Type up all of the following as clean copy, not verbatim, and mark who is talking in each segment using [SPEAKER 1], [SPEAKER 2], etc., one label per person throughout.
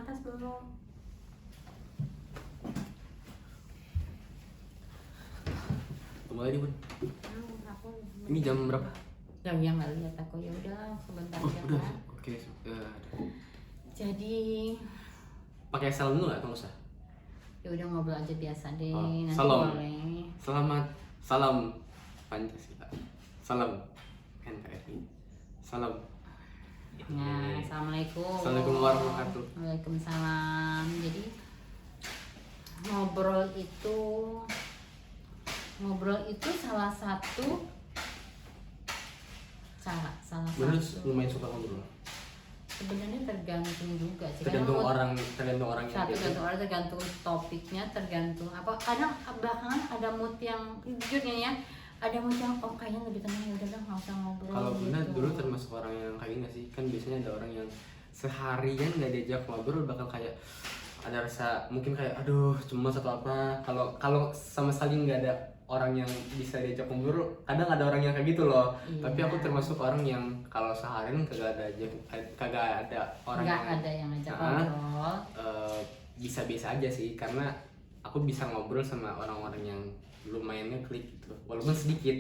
[SPEAKER 1] atas belum?
[SPEAKER 2] Mulai nih Bun.
[SPEAKER 1] Aku
[SPEAKER 2] Ini jam berapa?
[SPEAKER 1] yang nggak lihat aku, ya udah sebentar
[SPEAKER 2] Oh
[SPEAKER 1] ya
[SPEAKER 2] udah,
[SPEAKER 1] kan.
[SPEAKER 2] oke.
[SPEAKER 1] Jadi
[SPEAKER 2] Pakai salam dulu nggak? Nggak usah.
[SPEAKER 1] ya udah ngobrol aja biasa deh.
[SPEAKER 2] Oh,
[SPEAKER 1] Nanti
[SPEAKER 2] salam.
[SPEAKER 1] boleh.
[SPEAKER 2] Selamat, salam Pancasila, salam NKRI, salam.
[SPEAKER 1] Nah, assalamualaikum.
[SPEAKER 2] Assalamualaikum warahmatullahi wabarakatuh.
[SPEAKER 1] Waalaikumsalam. Jadi ngobrol itu salah satu cara,
[SPEAKER 2] Bener lumayan suka ngobrol.
[SPEAKER 1] sebenarnya tergantung juga sih.
[SPEAKER 2] Tergantung
[SPEAKER 1] Karena
[SPEAKER 2] orang yang
[SPEAKER 1] satu
[SPEAKER 2] biasa.
[SPEAKER 1] tergantung orang, tergantung topiknya, tergantung apa. Kadang belakangan ada mood yang jujurnya ya, ada mood yang kayaknya lebih tenang, ya udah nggak usah ngobrol.
[SPEAKER 2] Kalau Bunda
[SPEAKER 1] gitu.
[SPEAKER 2] dulu termasuk orang yang kayak gini sih, kan biasanya ada orang yang seharian nggak diajak ngobrol bakal kayak ada rasa mungkin kayak aduh cemas atau apa. Kalau sama sekali nggak ada orang yang bisa diajak ngobrol, kadang ada orang yang kayak gitu loh.
[SPEAKER 1] Iya.
[SPEAKER 2] Tapi aku termasuk orang yang kalau seharian kagak ada orang
[SPEAKER 1] nggak ada yang ngajak
[SPEAKER 2] Ah,
[SPEAKER 1] ngobrol.
[SPEAKER 2] bisa-bisa aja sih, karena aku bisa ngobrol sama orang-orang yang lumayannya klik gitu, walaupun sedikit.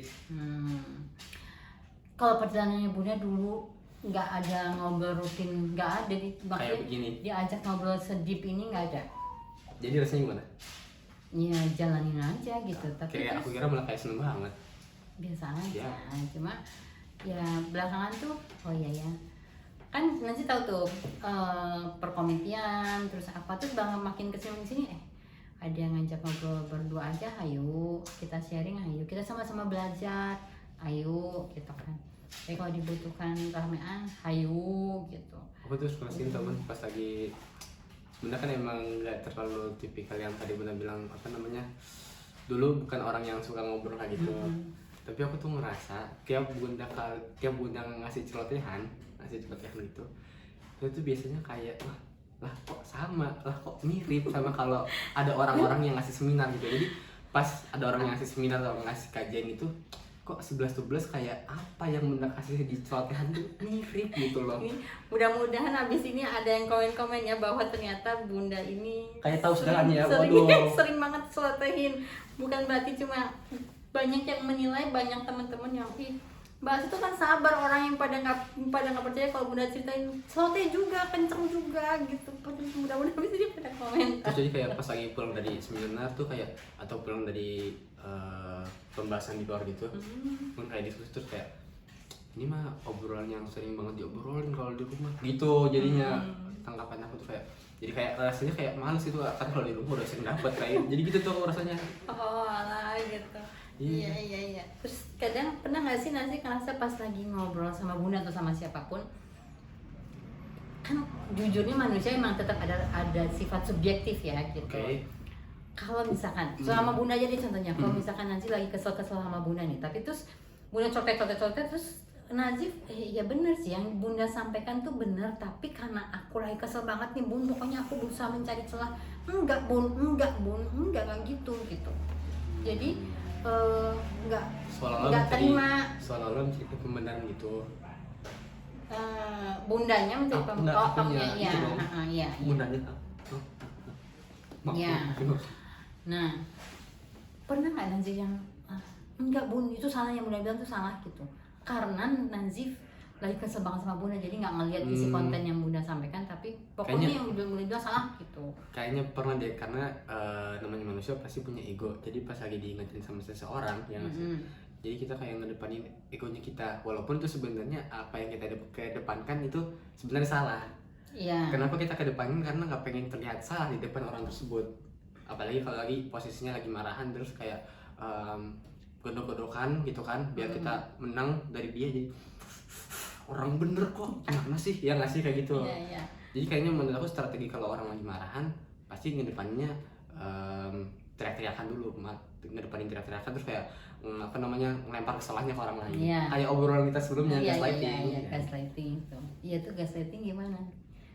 [SPEAKER 1] Kalau perjalanannya Bunda dulu nggak ada ngobrol rutin, nggak ada
[SPEAKER 2] Kayak
[SPEAKER 1] maksudnya
[SPEAKER 2] begini.
[SPEAKER 1] diajak ngobrol sedip ini nggak ada.
[SPEAKER 2] Jadi rasanya gimana?
[SPEAKER 1] Ya jalanin aja gitu, tapi
[SPEAKER 2] Kayak aku kira malah kayak seneng banget.
[SPEAKER 1] biasa aja.
[SPEAKER 2] Ya.
[SPEAKER 1] Cuma ya belakangan tuh oh iya ya kan nanti tahu tuh perkomitian terus apa tuh makin kesini ada yang ngajak ngobrol berdua aja, ayo kita sharing, ayo kita sama-sama belajar, ayo gitu kan. Jadi kalau dibutuhkan ramean, ayo gitu.
[SPEAKER 2] Aku tuh suka sih temen pas lagi sebenarnya kan emang nggak terlalu tipikal yang tadi Bunda bilang apa namanya, dulu bukan orang yang suka ngobrol kayak gitu. Tapi aku tuh ngerasa tiap bunda ngasih celotehan gitu, itu tuh biasanya kayak lah kok sama, lah kok mirip sama kalau ada orang-orang yang ngasih seminar gitu. Jadi pas ada orang yang ngasih seminar atau ngasih kajian itu kok 11-12 kayak apa yang bunda kasih di celotehan tuh mirip gitu loh.
[SPEAKER 1] Mudah-mudahan abis ini ada yang komen-komen ya bahwa ternyata bunda ini
[SPEAKER 2] Kayak tahu segalanya ya,
[SPEAKER 1] sering,
[SPEAKER 2] waduh.
[SPEAKER 1] sering banget selotehin. Bukan berarti cuma banyak yang menilai, banyak teman-teman yang bahas itu kan sabar, orang yang pada nggak percaya kalau bunda ceritain seloteh juga, kenceng juga gitu. Mudah-mudahan abis ini pada komen.
[SPEAKER 2] Terus jadi kayak pas lagi pulang dari seminar tuh kayak atau pulang dari pembahasan di luar gitu, pun kayak diskusi terus kayak ini mah obrolan yang sering banget diobrolin kalau di rumah gitu. Jadinya tanggapan aku tuh kayak jadi kayak rasanya kayak males gitu kan, kalau di rumah udah sering dapet kayak jadi gitu tuh rasanya.
[SPEAKER 1] Oh alah gitu.
[SPEAKER 2] Iya.
[SPEAKER 1] Iya. Terus kadang pernah nggak sih nanti ngerasa pas lagi ngobrol sama bunda atau sama siapapun, kan jujurnya manusia emang tetap ada sifat subjektif ya gitu.
[SPEAKER 2] Oke.
[SPEAKER 1] Kalau misalkan selama bunda aja deh contohnya, kalau misalkan Nazif lagi kesel-kesel sama bunda nih, tapi terus bunda cotet terus Nazif ya bener sih yang bunda sampaikan tuh bener, tapi karena aku lagi kesel banget nih bun, pokoknya aku berusaha mencari celah. Enggak bun, enggak gitu. Jadi nggak terima.
[SPEAKER 2] Seolah-olah mencari pembenaran gitu.
[SPEAKER 1] Bundanya mencari pembenaran. Iya.
[SPEAKER 2] Bundanya
[SPEAKER 1] Iya. Nah, pernah nggak Nazif yang enggak bun, itu salah, yang bunda bilang tuh salah gitu. Karena Nazif lagi kesel banget sama bunda, jadi nggak ngelihat isi konten yang bunda sampaikan, tapi pokoknya yang bunda bilang salah gitu.
[SPEAKER 2] Kayaknya pernah deh, karena namanya manusia pasti punya ego. Jadi pas lagi diingetin sama seseorang yang jadi kita kayak ngedepanin egonya kita, walaupun itu sebenarnya apa yang kita kedepankan itu sebenarnya salah.
[SPEAKER 1] Iya.
[SPEAKER 2] Kenapa kita kedepanin? Karena nggak pengen terlihat salah di depan orang tersebut. Apalagi kalau lagi posisinya lagi marahan terus kayak godok-godokan gitu kan, biar kita menang dari dia. Jadi orang bener kok, gimana sih? Ya nggak sih kayak gitu.
[SPEAKER 1] Iya.
[SPEAKER 2] Jadi kayaknya menurut aku strategi kalau orang lagi marahan pasti ngedepaninnya teriak-teriakan dulu, ngedepanin teriak-teriakan terus kayak apa namanya ngelempar kesalahannya ke orang lain.
[SPEAKER 1] Iya.
[SPEAKER 2] Kayak obrolan kita sebelumnya gaslighting.
[SPEAKER 1] Iya, gaslighting itu. Iya tuh gaslighting gimana?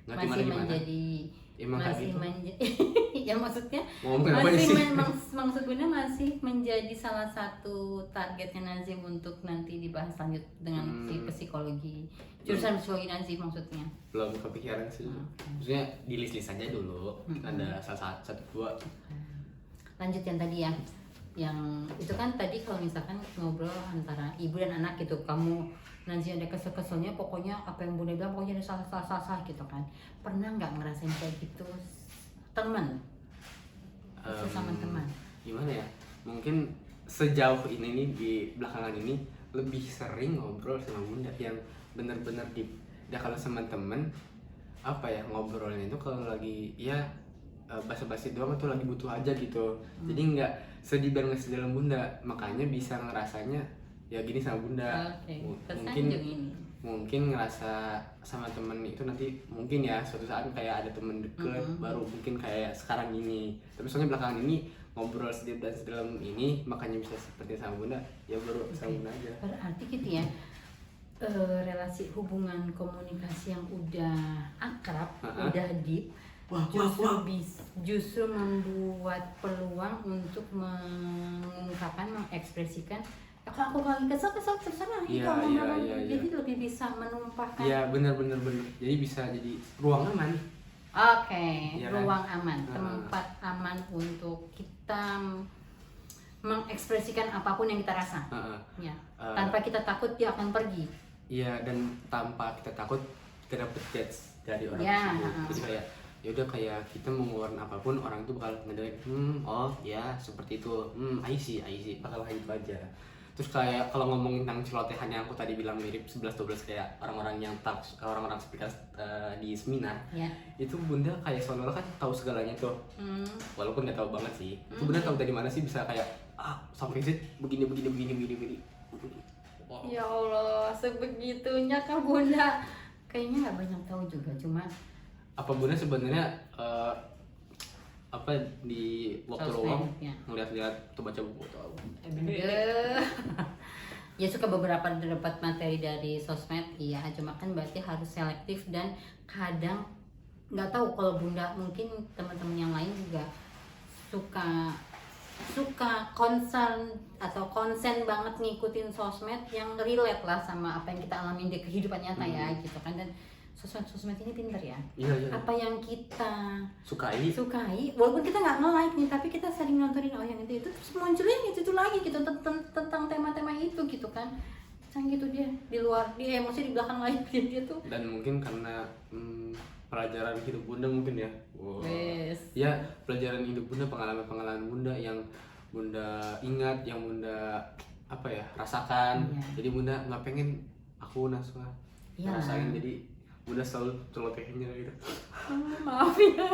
[SPEAKER 2] Nggak
[SPEAKER 1] Masih
[SPEAKER 2] gimana?
[SPEAKER 1] menjadi
[SPEAKER 2] Emang kayak gitu.
[SPEAKER 1] ya maksudnya
[SPEAKER 2] ngomongin apa
[SPEAKER 1] masih
[SPEAKER 2] sih?
[SPEAKER 1] maksud Bunda masih menjadi salah satu targetnya Nazif untuk nanti dibahas lanjut dengan si psikologi, jurusan psikologi Nazif maksudnya.
[SPEAKER 2] Belum kepikiran sih, maksudnya di list aja dulu. Ada salah satu dua.
[SPEAKER 1] Lanjut yang tadi ya, yang itu kan tadi kalau misalkan ngobrol antara ibu dan anak gitu, kamu nanti ada kesel-keselnya, pokoknya apa yang Bunda bilang pokoknya ada salah gitu kan. Pernah nggak ngerasain kayak gitu teman? Sesama teman.
[SPEAKER 2] Gimana ya? Mungkin sejauh ini nih di belakangan ini lebih sering ngobrol sama Bunda yang bener-bener deep. Ya kalau sama temen apa ya, ngobrolnya itu kalau lagi ya basa-basi doang tuh lagi butuh aja gitu. Jadi nggak sedih banget dalam Bunda, makanya bisa ngerasanya ya gini sama Bunda. Mungkin ngerasa sama temen itu nanti mungkin ya suatu saat kayak ada temen deket baru mungkin kayak sekarang ini. Tapi soalnya belakangan ini ngobrol sedikit dan sedalam ini makanya bisa seperti sama Bunda ya baru sama Bunda aja.
[SPEAKER 1] Berarti gitu ya, relasi hubungan komunikasi yang udah akrab, udah deep, justru membuat peluang untuk mengungkapkan, mengekspresikan. Kalau aku lagi kesel terserah jadi lebih bisa menumpahkan.
[SPEAKER 2] Iya benar. Jadi bisa jadi ruang aman.
[SPEAKER 1] Oke,
[SPEAKER 2] ya
[SPEAKER 1] ruang
[SPEAKER 2] kan?
[SPEAKER 1] aman, tempat aman untuk kita mengekspresikan apapun yang kita rasa. Ya. Tanpa kita takut dia akan pergi.
[SPEAKER 2] Iya, dan tanpa kita takut kita dapet judge dari orang tersebut. Jadi kayak yaudah kayak kita mau ngeluarin apapun orang itu bakal ngedelek, oh ya seperti itu, I see, bakal kayak gitu aja. Terus kayak kalau ngomongin tentang celotehan yang aku tadi bilang mirip 11-12 kayak orang-orang speaker di seminar, itu Bunda kayak seolah-olah kan tahu segalanya tuh, walaupun nggak tahu banget sih. Itu Bunda tahu dari mana sih bisa kayak sampai sih begini. Wow.
[SPEAKER 1] Ya Allah, sebegitunya Kak Bunda. Kayaknya nggak banyak tahu juga, cuma
[SPEAKER 2] apa Bunda sebenarnya apa di waktu luang ngeliat-liat atau baca buku atau
[SPEAKER 1] ya suka beberapa dapat materi dari sosmed, iya, cuma kan berarti harus selektif dan kadang nggak tahu kalau Bunda mungkin teman-teman yang lain juga suka konsen banget ngikutin sosmed yang relate lah sama apa yang kita alami di kehidupan nyata ya gitu kan. Dan sosmed ini pinter ya.
[SPEAKER 2] Iya.
[SPEAKER 1] Apa yang kita
[SPEAKER 2] sukai,
[SPEAKER 1] walaupun kita nggak nge-like nih, tapi kita sering nontonin yang itu terus munculnya itu lagi gitu tentang tema-tema itu gitu kan. Sang gitu dia di luar dia emosi di belakang layar dia tuh.
[SPEAKER 2] Dan mungkin karena pelajaran hidup Bunda mungkin ya. Wow.
[SPEAKER 1] Yes.
[SPEAKER 2] Ya, pelajaran hidup Bunda, pengalaman Bunda yang Bunda ingat, yang Bunda apa ya rasakan. Jadi Bunda nggak pengen aku Naswa rasain, jadi Bunda selalu celotehinnya gitu.
[SPEAKER 1] Maaf ya.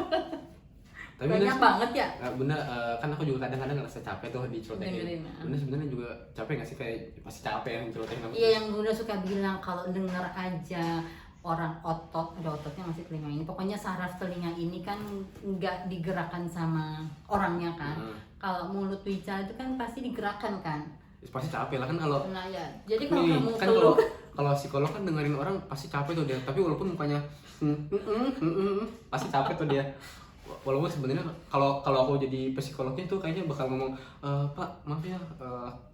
[SPEAKER 2] Tapi
[SPEAKER 1] banyak banget ya.
[SPEAKER 2] Bunda kan aku juga kadang-kadang ngerasa capek tuh dicelotehin. Bunda sebenarnya juga capek nggak sih, kayak pasti capek yang celotehin aku?
[SPEAKER 1] Iya, yang Bunda suka bilang kalau denger aja orang ada ototnya masih telinga ini. Pokoknya saraf telinga ini kan nggak digerakkan sama orangnya kan. Kalau mulut bicara itu kan pasti digerakkan kan.
[SPEAKER 2] Pasti capek lah kan kalau.
[SPEAKER 1] Nah ya, jadi kalau kamu
[SPEAKER 2] kan kalau psikolog kan dengerin orang pasti capek tuh dia. Tapi walaupun mukanya pasti capek tuh dia. Walaupun sebenarnya kalau aku jadi psikolognya tuh kayaknya bakal ngomong, Pak maaf ya,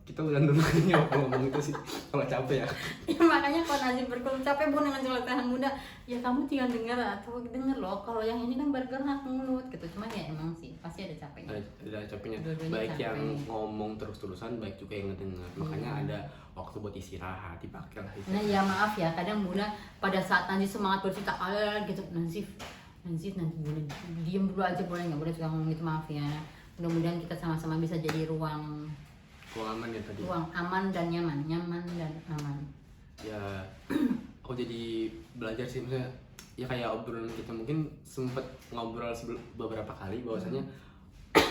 [SPEAKER 2] kita udah dulu ya kalau ngomong itu sih kalau capek ya.
[SPEAKER 1] Ya makanya kalau Nazif berkeluh capek Bun dengan celotehan Bunda, ya kamu tinggal denger atau denger loh. Kalau yang ini kan bergerak mulut gitu. Cuman ya emang sih pasti ada capeknya.
[SPEAKER 2] Ada capeknya.
[SPEAKER 1] Dua-duanya
[SPEAKER 2] baik
[SPEAKER 1] capek.
[SPEAKER 2] Yang ngomong terus-terusan, baik juga yang ngedenger. Makanya ada waktu buat istirahat, dipakai lah.
[SPEAKER 1] Nah ya maaf ya, kadang Bunda pada saat Nazif semangat bercerita gitu, Nazif nanti boleh diem dulu aja, boleh nggak, boleh suka ngomong gitu, maaf ya. Mudah-mudahan kita sama-sama bisa jadi ruang
[SPEAKER 2] aman ya tadi.
[SPEAKER 1] Ruang aman dan nyaman dan aman.
[SPEAKER 2] Ya, aku jadi belajar sih, misalnya ya kayak obrolan kita mungkin sempet ngobrol beberapa kali bahwasanya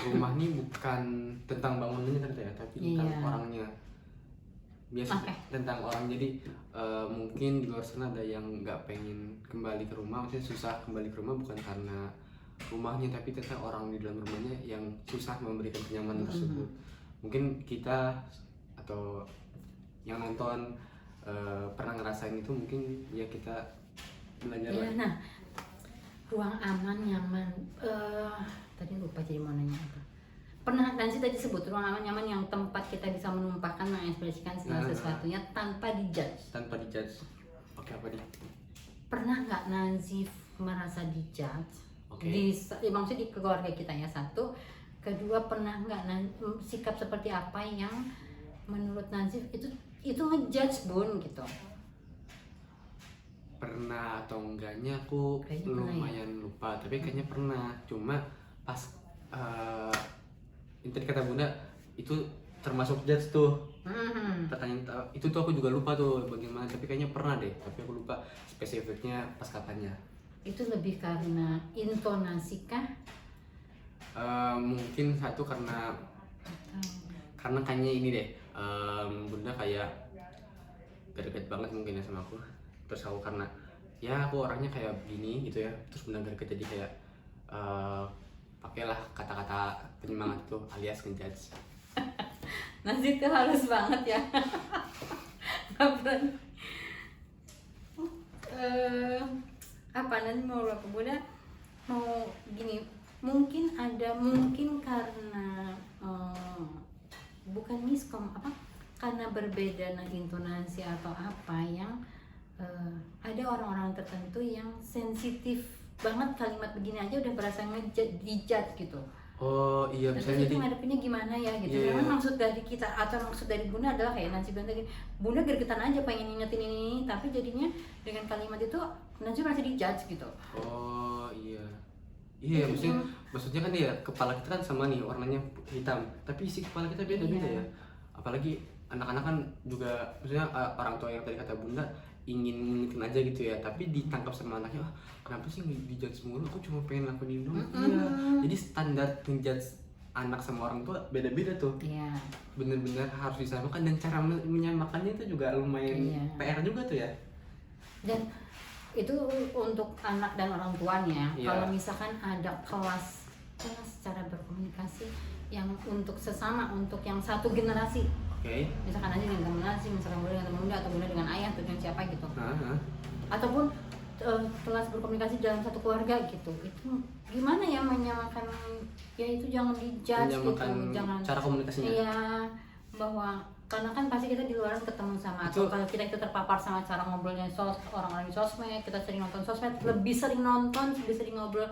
[SPEAKER 2] rumah ini bukan tentang bangunannya ternyata ya, tapi tentang orangnya. Biasa tentang orang. Jadi mungkin di luar sana ada yang nggak pengen kembali ke rumah, maksudnya susah kembali ke rumah bukan karena rumahnya, tapi ternyata orang di dalam rumahnya yang susah memberikan kenyamanan tersebut. Mungkin kita atau yang nonton pernah ngerasain itu, mungkin ya kita belajar lagi.
[SPEAKER 1] Nah, ruang aman, nyaman. Tadi lupa jadi mau nanya apa. pernah Nancy tadi sebut ruang aman nyaman yang tempat kita bisa menumpahkan, mengekspresikan segala sesuatunya tanpa dijudge.
[SPEAKER 2] Tanpa dijudge. Oke, apa nih?
[SPEAKER 1] Pernah nggak Nancy merasa dijudge?
[SPEAKER 2] Oke.
[SPEAKER 1] Maksudnya di keluarga kita ya, satu. Kedua, pernah nggak sikap seperti apa yang menurut Nancy itu ngejudge Bun gitu?
[SPEAKER 2] Pernah atau enggaknya aku
[SPEAKER 1] Kayaknya
[SPEAKER 2] lumayan lupa, tapi kayaknya pernah. Cuma pas yang tadi kata Bunda itu termasuk judge tuh. Pertanyaan itu tuh aku juga lupa tuh bagaimana, tapi kayaknya pernah deh, tapi aku lupa spesifiknya pas kapannya.
[SPEAKER 1] Itu lebih karena intonasi kah?
[SPEAKER 2] Mungkin satu karena kayaknya ini deh, Bunda kayak greget banget mungkin ya sama aku. Terus aku karena ya aku orangnya kayak begini gitu ya, terus Bunda greget jadi kayak pakailah kata-kata penyemangat itu alias ngejudge.
[SPEAKER 1] Nancy itu halus banget ya. Nggak berani. Apa nanti mau apa Bunda mau gini, mungkin karena bukan miskom apa, karena berbeda intonasi atau apa yang ada orang-orang tertentu yang sensitif banget, kalimat begini aja udah berasa dijudge gitu.
[SPEAKER 2] Oh iya, bisa
[SPEAKER 1] Terus
[SPEAKER 2] jadi.
[SPEAKER 1] itu ngadepinnya gimana ya gitu.
[SPEAKER 2] Iya.
[SPEAKER 1] Memang maksud dari kita atau maksud dari Bunda adalah kayak Nancy bilang tadi, Bunda gergetan aja pengen ingetin ini, tapi jadinya dengan kalimat itu Nancy merasa dijudge gitu.
[SPEAKER 2] Oh iya. Iya, maksudnya kan ya kepala kita kan sama nih warnanya hitam, tapi isi kepala kita beda-beda
[SPEAKER 1] Iya.
[SPEAKER 2] ya. Apalagi anak-anak kan juga, maksudnya orang tua yang tadi kata Bunda ingin ngingetin aja gitu ya, tapi ditangkap sama anaknya, kenapa sih dijudge mulu, aku cuma pengen lakuin ini doang. Iya. Jadi standar ngejudge anak sama orang tua beda-beda tuh.
[SPEAKER 1] Iya.
[SPEAKER 2] Bener-bener harus disamakan, dan cara menyamakannya itu juga lumayan PR juga tuh ya.
[SPEAKER 1] Dan itu untuk anak dan orang tuanya.
[SPEAKER 2] Iya.
[SPEAKER 1] Kalau misalkan ada kelas cara berkomunikasi yang untuk sesama, untuk yang satu generasi,
[SPEAKER 2] Oke.
[SPEAKER 1] misalkan aja dengan teman Nancy, misalkan Bunda dengan teman Bunda, atau Bunda dengan ayah atau dengan siapa gitu, ataupun kelas berkomunikasi dalam satu keluarga gitu, itu gimana ya menyamakan, ya itu jangan dijudge gitu, jangan
[SPEAKER 2] cara komunikasinya.
[SPEAKER 1] Iya, bahwa karena kan pasti kita di luar ketemu sama, atau kalau kita itu terpapar sama cara ngobrolnya orang-orang di sosmed, kita sering nonton sosmed, lebih sering ngobrol,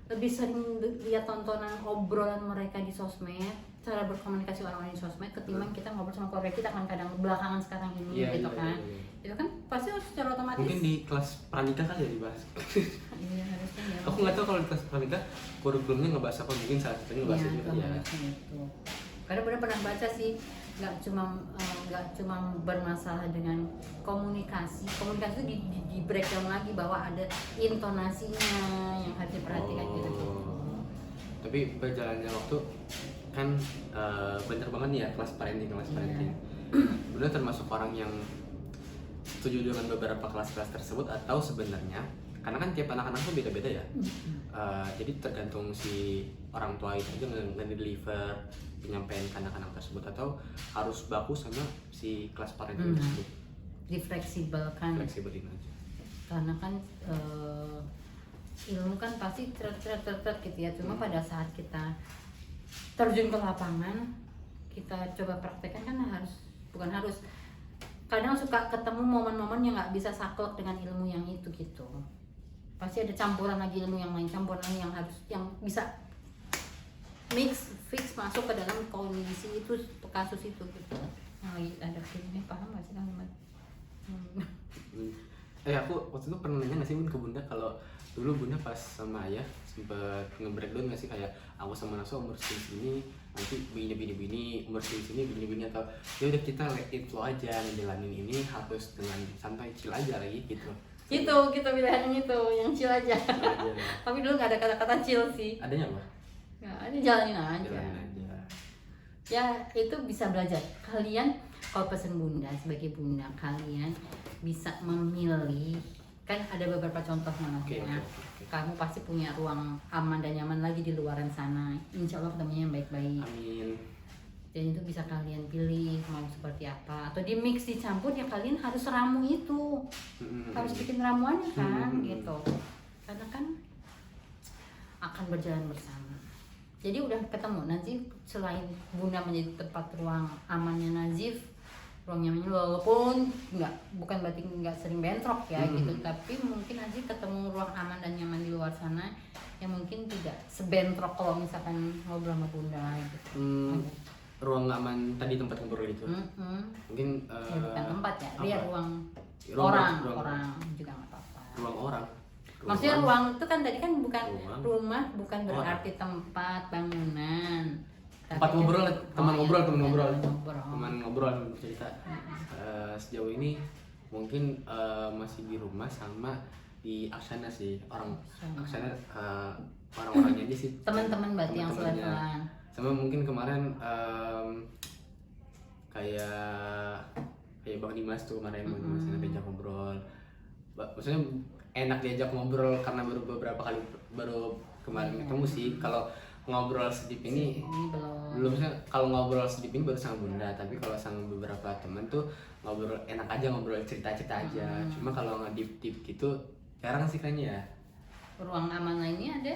[SPEAKER 1] lebih sering lihat tontonan obrolan mereka di sosmed, cara berkomunikasi orang-orang di sosmed, ketimbang kita ngobrol sama keluarga kita kan kadang belakangan sekarang ini gitu kan. Itu kan pasti secara otomatis.
[SPEAKER 2] Mungkin di kelas pranikah kali ya dibahas.
[SPEAKER 1] Iya, harusnya ya.
[SPEAKER 2] Aku nggak tahu kalau di kelas pranikah kurikulumnya ngebahas apa, mungkin salah satunya ngebahas itu kali ya.
[SPEAKER 1] Itu. Karena benar pernah baca sih, nggak cuma bermasalah dengan komunikasi itu di breakdown lagi bahwa ada intonasinya yang harus diperhatikan gitu.
[SPEAKER 2] Tapi berjalannya waktu kan bener banget nih ya kelas parenting. Bunda termasuk orang yang setuju dengan beberapa kelas-kelas tersebut, atau sebenarnya karena kan tiap anak-anak tuh beda-beda ya. Jadi tergantung si orang tua itu aja nge-deliver penyampaian ke anak-anak tersebut, atau harus baku sama si kelas parenting tersebut.
[SPEAKER 1] Difleksibelkan.
[SPEAKER 2] Fleksibelin aja.
[SPEAKER 1] Karena kan ilmu kan pasti teret gitu ya. Cuma pada saat kita terjun ke lapangan, kita coba praktekkan kan kadang suka ketemu momen-momen yang nggak bisa saklek dengan ilmu yang itu gitu. Pasti ada campuran lagi ilmu yang lain, campuran yang bisa fix masuk ke dalam kondisi itu, kasus itu gitu. Yang lagi ada filmnya, paham nggak sih kalimat?
[SPEAKER 2] Aku waktu itu pernah nanya nggak sih Bun ke Bunda, kalau dulu Bunda pas sama ayah sempet nge-breakdown nggak sih, kayak aku sama Naso umur segini nanti begini, umur segini begini, atau ya udah kita let it flow aja, ngejalanin ini harus dengan santai, chill aja lagi gitu.
[SPEAKER 1] Itu kita pilihannya itu yang chill aja. Tapi dulu nggak ada kata-kata chill sih.
[SPEAKER 2] Adanya apa?
[SPEAKER 1] Nggak ada, jalanin aja. Ya itu bisa belajar. Kalian kalau pesen Bunda sebagai Bunda, kalian bisa memilih. Kan ada beberapa contoh namanya. Kamu pasti punya ruang aman dan nyaman lagi di luaran sana. Insya Allah ketemunya yang baik-baik.
[SPEAKER 2] Amin.
[SPEAKER 1] Dan itu bisa kalian pilih mau seperti apa, atau di mix dicampur, ya kalian harus ramu itu. Harus bikin ramuannya kan gitu. Karena kan akan berjalan bersama. Jadi udah ketemu Nazif, selain Bunda menjadi tempat ruang amannya Nazif, ruang nyamannya, walaupun bukan berarti nggak sering bentrok ya gitu, tapi mungkin Nazif ketemu ruang aman dan nyaman di luar sana yang mungkin tidak sebentrok kalau misalkan ngobrol sama Bunda gitu.
[SPEAKER 2] Ruang aman tadi tempat ngobrol itu mungkin
[SPEAKER 1] Ya, bukan tempat ya, dia ruang
[SPEAKER 2] ruang
[SPEAKER 1] orang juga nggak apa-apa.
[SPEAKER 2] ruang orang.
[SPEAKER 1] Maksudnya ruang itu kan tadi kan bukan
[SPEAKER 2] Ruang.
[SPEAKER 1] rumah, bukan berarti tempat bangunan.
[SPEAKER 2] Tempat
[SPEAKER 1] Tapi
[SPEAKER 2] ngobrol,
[SPEAKER 1] kan-
[SPEAKER 2] teman ngobrol, teman ngobrol,
[SPEAKER 1] ngobrol.
[SPEAKER 2] teman ngobrol cerita. Sejauh ini mungkin masih di rumah sama di Aksana sih, Aksana orang-orangnya aja sih.
[SPEAKER 1] Teman-teman berarti yang
[SPEAKER 2] Teman-temannya.
[SPEAKER 1] selevelan.
[SPEAKER 2] Sama mungkin kemarin kayak Bang Dimas tuh kemarin Bang Dimas yang diajak ngobrol. Maksudnya enak diajak ngobrol karena beberapa kali baru kemarin ketemu sih. Kalau ngobrol sedip ini
[SPEAKER 1] Ini
[SPEAKER 2] belum sih. Kalau ngobrol sedip ini baru sama Bunda, tapi kalau sama beberapa teman tuh ngobrol enak aja, ngobrol cerita-cerita aja. Cuma kalau nge-deep gitu jarang sih kayaknya ya.
[SPEAKER 1] Ruang aman lainnya ada?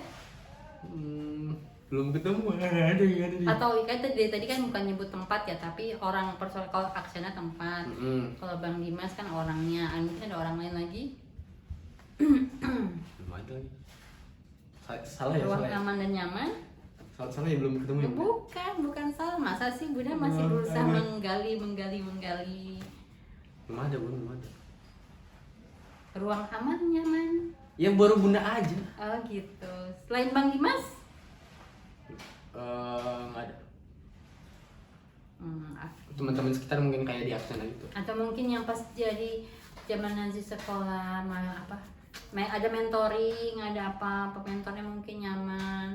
[SPEAKER 2] Belum ketemu. Ada di.
[SPEAKER 1] Atau kan tadi kan bukan nyebut tempat ya, tapi orang personal. Kalau Aksana tempat, kalau Bang Dimas kan orangnya, mungkin ada orang lain lagi.
[SPEAKER 2] Belum ada lagi. Salah ya,
[SPEAKER 1] Ruang
[SPEAKER 2] salah ya.
[SPEAKER 1] aman dan nyaman?
[SPEAKER 2] Salah ya, belum ketemu ya.
[SPEAKER 1] Bukan salah. Masa sih Bunda masih berusaha menggali.
[SPEAKER 2] Belum ada, belum ada.
[SPEAKER 1] Ruang aman nyaman.
[SPEAKER 2] Yang baru Bunda aja.
[SPEAKER 1] Oh gitu. Selain Bang Dimas?
[SPEAKER 2] Nggak ada.
[SPEAKER 1] Hmm,
[SPEAKER 2] Teman-teman sekitar mungkin kayak di Aksana gitu.
[SPEAKER 1] atau mungkin yang pas jadi zaman Nazif sekolah ada mentoring, ada apa mentornya mungkin nyaman,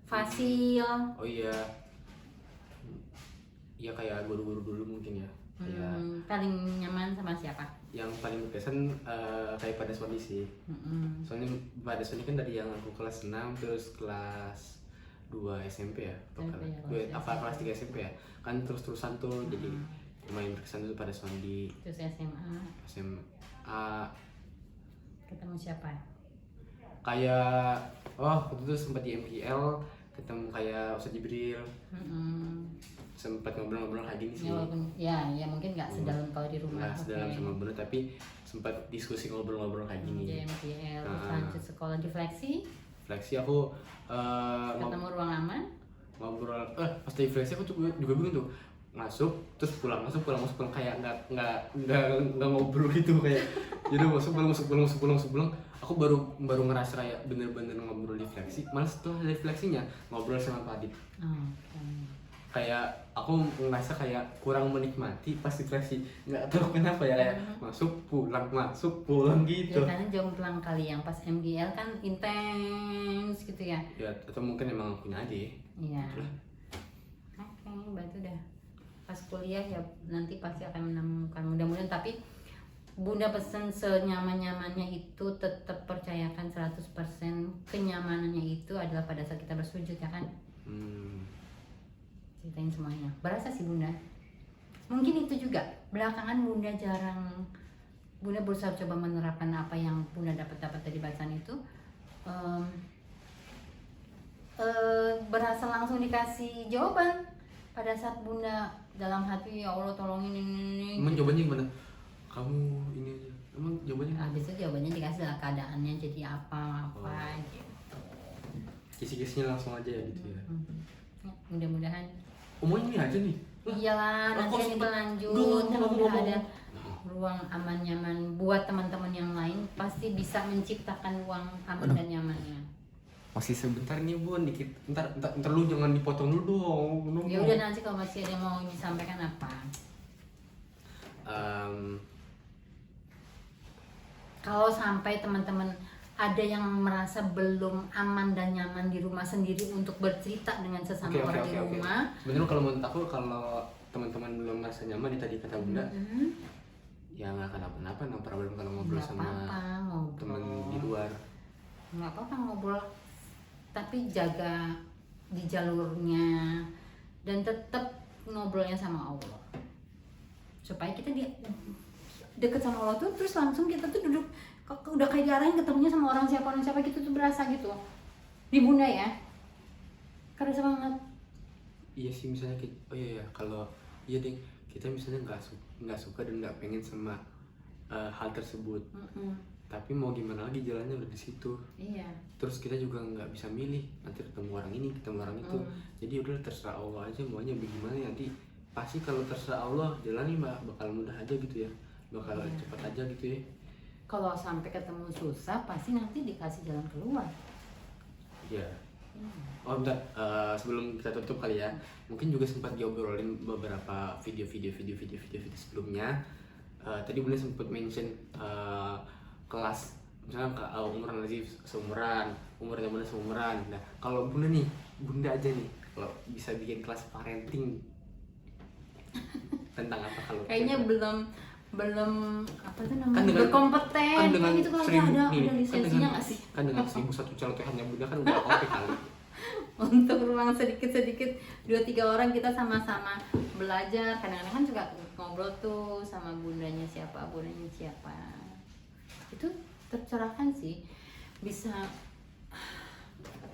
[SPEAKER 1] fasil.
[SPEAKER 2] Oh iya. Ya kayak guru-guru dulu mungkin ya. Kayak
[SPEAKER 1] Paling nyaman sama siapa?
[SPEAKER 2] yang paling berkesan kayak pada Sony sih. Soalnya pada Sony kan dari yang aku kelas 6 terus kelas 2 SMP ya. Apa kelas 3 SMP ya. Kan terus-terusan tuh jadi lumayan berkesan tuh pada Sony.
[SPEAKER 1] Terus SMA ketemu siapa?
[SPEAKER 2] Kayak waktu itu sempat di MPL ketemu kayak Ustadz Jibril. Sempat ngobrol-ngobrol kayak gini sih.
[SPEAKER 1] Ya walaupun ya mungkin nggak sedalam kalau di rumah.
[SPEAKER 2] Nggak sedalam sama Bunda, tapi sempat diskusi ngobrol-ngobrol kayak gini.
[SPEAKER 1] Di MPL, terus lanjut sekolah di Fleksi,
[SPEAKER 2] Fleksi aku
[SPEAKER 1] ketemu ruang aman.
[SPEAKER 2] ngobrol pas di Fleksi aku juga bingung tuh, masuk pulang kayak nggak ngobrol gitu, kayak jadi masuk pulang aku baru ngerasa kayak bener-bener ngobrol di Fleksi. Malah setelah dari Fleksinya ngobrol sama Pak Adit, kayak aku ngerasa kayak kurang menikmati pas di Fleksi, nggak tahu kenapa ya, kayak masuk pulang gitu.
[SPEAKER 1] Ya karena jomplang kali, yang pas MGL kan intens gitu ya.
[SPEAKER 2] Ya atau mungkin emang punya adik.
[SPEAKER 1] Iya. Oke, berarti udah pas kuliah ya nanti pasti akan menemukan, mudah-mudahan. Tapi Bunda pesan senyaman-nyamannya itu tetap percayakan 100% kenyamanannya itu adalah pada saat kita bersujud ya kan. Ceritain semuanya. Berasa sih Bunda. Mungkin itu juga belakangan Bunda berusaha coba menerapkan apa yang Bunda dapat dari bacaan itu. Berasa langsung dikasih jawaban pada saat Bunda dalam hati, ya Allah tolongin ini.
[SPEAKER 2] Emang jawabannya gimana? Kamu ini aja. Emang jawabannya?
[SPEAKER 1] Habis itu jawabannya dikasih lah keadaannya jadi apa gitu.
[SPEAKER 2] Kisi-kisinya langsung aja ya gitu ya.
[SPEAKER 1] Ya, mudah-mudahan.
[SPEAKER 2] Omongin ini aja nih.
[SPEAKER 1] Iyalah, nanti kan kita lanjut. Kan udah ada ruang aman nyaman buat teman-teman yang lain, pasti bisa menciptakan ruang aman dan nyamannya.
[SPEAKER 2] Masih sebentar nih Bun, dikit. Ntar lu jangan dipotong dulu dong.
[SPEAKER 1] Ya udah, nanti kalau masih ada yang mau disampaikan apa? Kalau sampai teman-teman ada yang merasa belum aman dan nyaman di rumah sendiri untuk bercerita dengan sesama orang di rumah.
[SPEAKER 2] Sebenarnya kalau menurut aku, kalau teman-teman belum merasa nyaman, tadi kata Bunda, ya nggak akan apa-apa, no problem kalau ngobrol sama teman di luar.
[SPEAKER 1] Nggak apa-apa ngobrol, tapi jaga di jalurnya dan tetap ngobrolnya sama Allah, supaya kita deket sama Allah tuh, terus langsung kita tuh duduk udah kayak diarahin ketemunya sama orang siapa gitu tuh berasa gitu di Bunda ya. Karena semangat.
[SPEAKER 2] Iya sih, misalnya kita, oh iya ya, kalau iya deh, kita misalnya nggak suka dan nggak pengen sama hal tersebut, tapi mau gimana lagi, jalannya udah di situ.
[SPEAKER 1] Iya.
[SPEAKER 2] Terus kita juga nggak bisa milih nanti ketemu orang ini, ketemu orang itu. Jadi udah terserah Allah aja maunya bagaimana, nanti pasti kalau terserah Allah jalannya bakal mudah aja gitu ya, bakal cepat aja gitu ya.
[SPEAKER 1] Kalau sampai ketemu susah pasti nanti dikasih jalan keluar.
[SPEAKER 2] Iya. Oh bentar, sebelum kita tutup kali ya, mungkin juga sempat diobrolin beberapa video sebelumnya. Tadi Bunda sempat mention kelas, misalnya umuran Nazif seumuran, umurnya Bunda seumuran. Nah kalau Bunda nih, Bunda aja nih, kalau bisa bikin kelas parenting tentang apa kalau?
[SPEAKER 1] Kayaknya belum apa tuh namanya,
[SPEAKER 2] Kan dengan-
[SPEAKER 1] berkompeten.
[SPEAKER 2] kan dengan
[SPEAKER 1] Kayak gitu kalau
[SPEAKER 2] seribu-
[SPEAKER 1] ada
[SPEAKER 2] nih,
[SPEAKER 1] lisensinya nggak sih?
[SPEAKER 2] Kan dengan 1001 celotehannya Bunda kan udah oke kali.
[SPEAKER 1] Untuk ruang sedikit 2-3 orang kita sama-sama belajar. Kadang-kadang kan juga ngobrol tuh sama bundanya siapa, itu tercerahkan sih. Bisa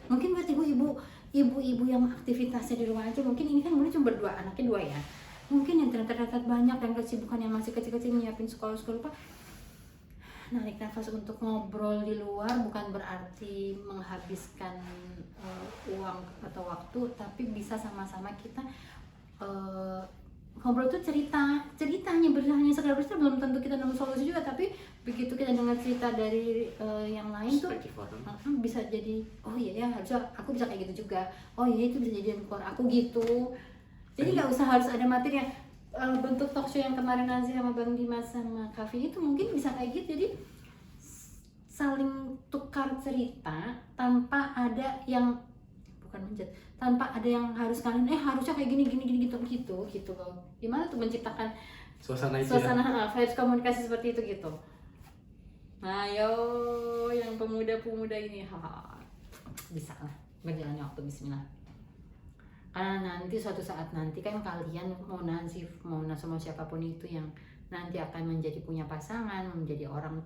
[SPEAKER 1] mungkin buat ibu-ibu yang aktivitasnya di rumah aja, mungkin ini kan Bunda cuma berdua, anaknya 2 ya, mungkin yang ternyata banyak dan kesibukan yang masih kecil-kecil nyiapin sekolah apa, narik nafas untuk ngobrol di luar bukan berarti menghabiskan uang atau waktu, tapi bisa sama-sama kita ngobrol tuh ceritanya hanya sekedar bercerita, belum tentu kita nemu solusi juga, tapi begitu kita dengar cerita dari yang lain tuh bisa jadi oh iya ya, harusnya aku bisa kayak gitu juga, oh iya itu bisa jadi keluar aku gitu. Jadi nggak usah harus ada materi yang bentuk talk show yang kemarin Nazi sama Bang Dimas sama Kavi itu mungkin bisa kayak gitu. Jadi saling tukar cerita tanpa ada yang tanpa ada yang harus kalian harusnya kayak gini gitu loh. Gimana tuh menciptakan
[SPEAKER 2] suasana itu
[SPEAKER 1] vibes komunikasi seperti itu gitu. Nah yo yang pemuda ini bisa lah berjalannya waktu, bismillah. Karena nanti suatu saat nanti kan kalian mau Nazif mau sama siapapun itu yang nanti akan menjadi punya pasangan, menjadi orang